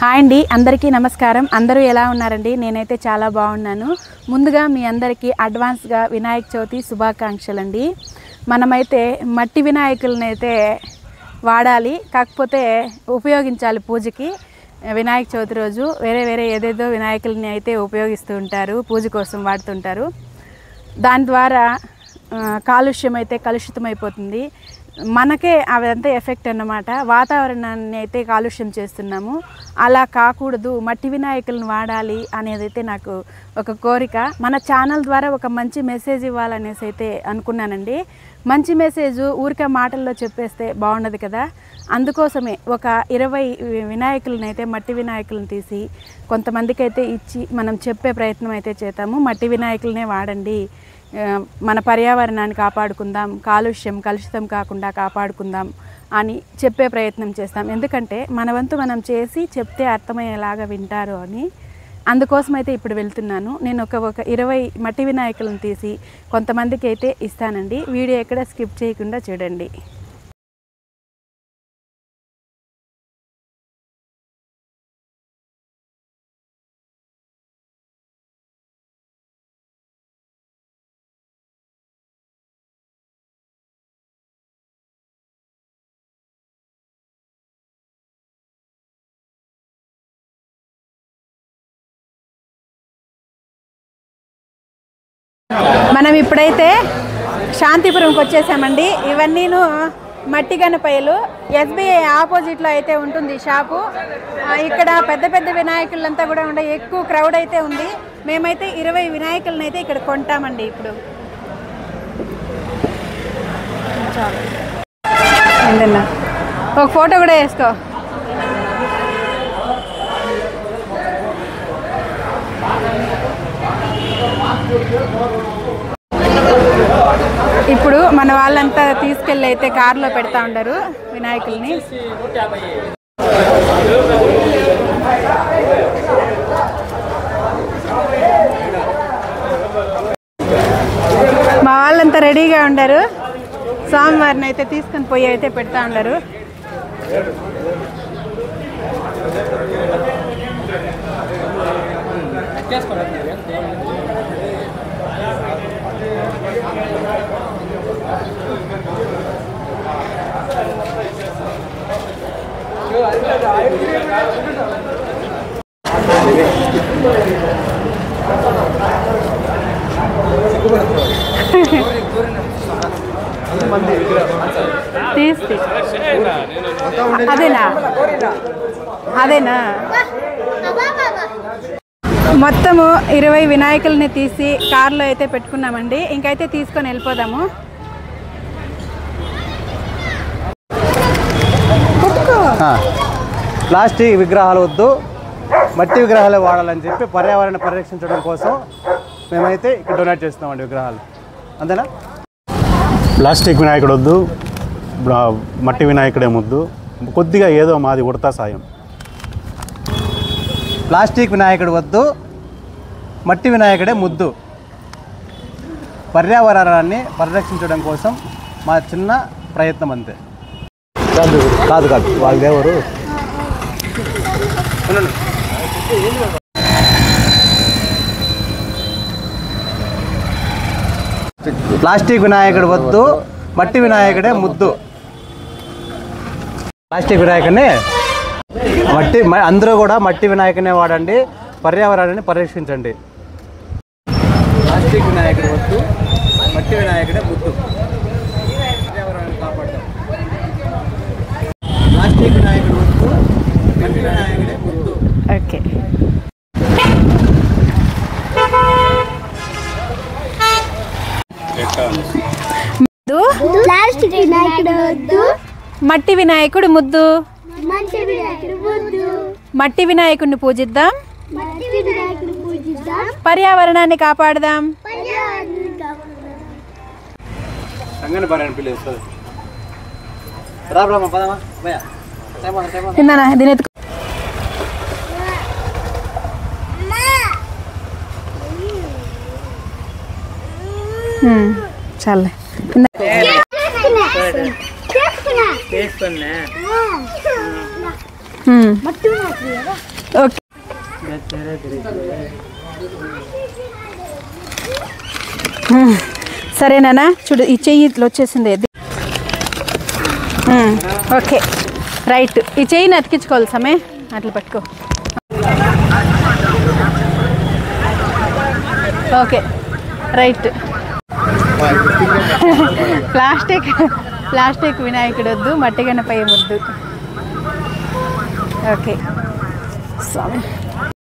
Hi అండి, అందరికీ నమస్కారం. అందరూ ఎలా ఉన్నారండి? నేనైతే చాలా బాగున్నాను. ముందుగా మీ అందరికీ అడ్వాన్స్గా వినాయక చవితి శుభాకాంక్షలు అండి. మనమైతే మట్టి వినాయకులను అయితే వాడాలి, కాకపోతే ఉపయోగించాలి పూజకి. వినాయక చవితి రోజు వేరే ఏదేదో వినాయకులని అయితే ఉపయోగిస్తూ ఉంటారు, పూజ కోసం వాడుతుంటారు. దాని ద్వారా కాలుష్యం అయితే కలుషితమైపోతుంది. మనకే అవంతా ఎఫెక్ట్ అన్నమాట. వాతావరణాన్ని అయితే కాలుష్యం చేస్తున్నాము. అలా కాకూడదు, మట్టి వినాయకులను వాడాలి అనేది అయితే నాకు ఒక కోరిక. మన ఛానల్ ద్వారా ఒక మంచి మెసేజ్ ఇవ్వాలనేసి అయితే అనుకున్నానండి. మంచి మెసేజ్ ఊరికే మాటల్లో చెప్పేస్తే బాగుండదు కదా. అందుకోసమే ఒక 20 వినాయకులను అయితే మట్టి వినాయకులను తీసి కొంతమందికి అయితే ఇచ్చి మనం చెప్పే ప్రయత్నం అయితే చేద్దాము. మట్టి వినాయకులనే వాడండి, మన పర్యావరణాన్ని కాపాడుకుందాం, కలుషితం కాకుండా కాపాడుకుందాం అని చెప్పే ప్రయత్నం చేస్తాం. ఎందుకంటే మన వంతు మనం చేసి చెప్తే అర్థమయ్యేలాగా వింటారు అని. అందుకోసం అయితే ఇప్పుడు వెళ్తున్నాను. నేను ఒక 20 మట్టి వినాయకులను తీసి కొంతమందికి అయితే ఇస్తానండి. వీడియో ఎక్కడ స్కిప్ చేయకుండా చూడండి. మనం ఇప్పుడైతే శాంతిపురంకి వచ్చేసామండి. ఇవన్నీను మట్టి గణపయ్యలు. SBI ఆపోజిట్లో అయితే ఉంటుంది షాపు. ఇక్కడ పెద్ద వినాయకులంతా కూడా ఉండే, ఎక్కువ క్రౌడ్ అయితే ఉంది. మేమైతే 20 వినాయకులను అయితే ఇక్కడ కొంటామండి. ఇప్పుడు ఏంటన్నా ఒక ఫోటో కూడా వేసుకో. ఇప్పుడు మన వాళ్ళంతా తీసుకెళ్ళి అయితే కారులో పెడతా ఉంటారు వినాయకుల్ని. మా వాళ్ళంతా రెడీగా ఉండారు. స్వామివారిని అయితే తీసుకొని పోయి అయితే పెడతా ఉండరు. తీసి అదేనా మొత్తము 20 వినాయకుల్ని తీసి కారులో అయితే పెట్టుకున్నామండి. ఇంకైతే తీసుకొని వెళ్ళిపోదాము. ప్లాస్టిక్ విగ్రహాలు వద్దు, మట్టి విగ్రహాలే వాడాలని చెప్పి పర్యావరణ పరిరక్షించడం కోసం మేమైతే ఇక్కడ డొనేట్ చేస్తున్నామండి విగ్రహాలు. అంతేనా? ప్లాస్టిక్ వినాయకుడు వద్దు, మట్టి వినాయకుడే ముద్దు, కొద్దిగా ఏదో మాది ఉడతా సాయం. ప్లాస్టిక్ వినాయకుడు వద్దు, మట్టి వినాయకుడే ముద్దు, పర్యావరణాన్ని పరిరక్షించడం కోసం మా చిన్న ప్రయత్నం అంతే. కాదు వాళ్ళు ఎవరు? ప్లాస్టిక్ వినాయకుడు వద్దు, మట్టి వినాయకుడే ముద్దు. ప్లాస్టిక్ వినాయకుడిని అందరూ కూడా మట్టి వినాయకునే వాడండి, పర్యావరణాన్ని పరిరక్షించండి. ప్లాస్టిక్ వినాయకుడు వద్దు, మట్టి వినాయకుడే ముద్దు, పర్యావరణాన్ని కాపాడతాం. ప్లాస్టిక్ వినాయకుడు వద్దు, మట్టి వినాయకుడే ముద్దు. ఓకే. ప్లాస్టిక్ వినాయకుడు వద్దు, మట్టి వినాయకుడు ముద్దు. మట్టి వినాయకుడిని పూజిద్దాం, పర్యావరణాన్ని కాపాడదాం. దీని చాలే. ఓకే సరేనా చూడు ఈ చెయ్యి ఇట్లా వచ్చేసింది అది ఓకే రైట్ ఈ చెయ్యిని అతికించుకోవాలి సమే అట్లా పట్టుకో ఓకే రైట్ ప్లాస్టిక్ వినాయకుడు వద్దు మట్టి గణపయ్య వద్దు ఓకే స్వామి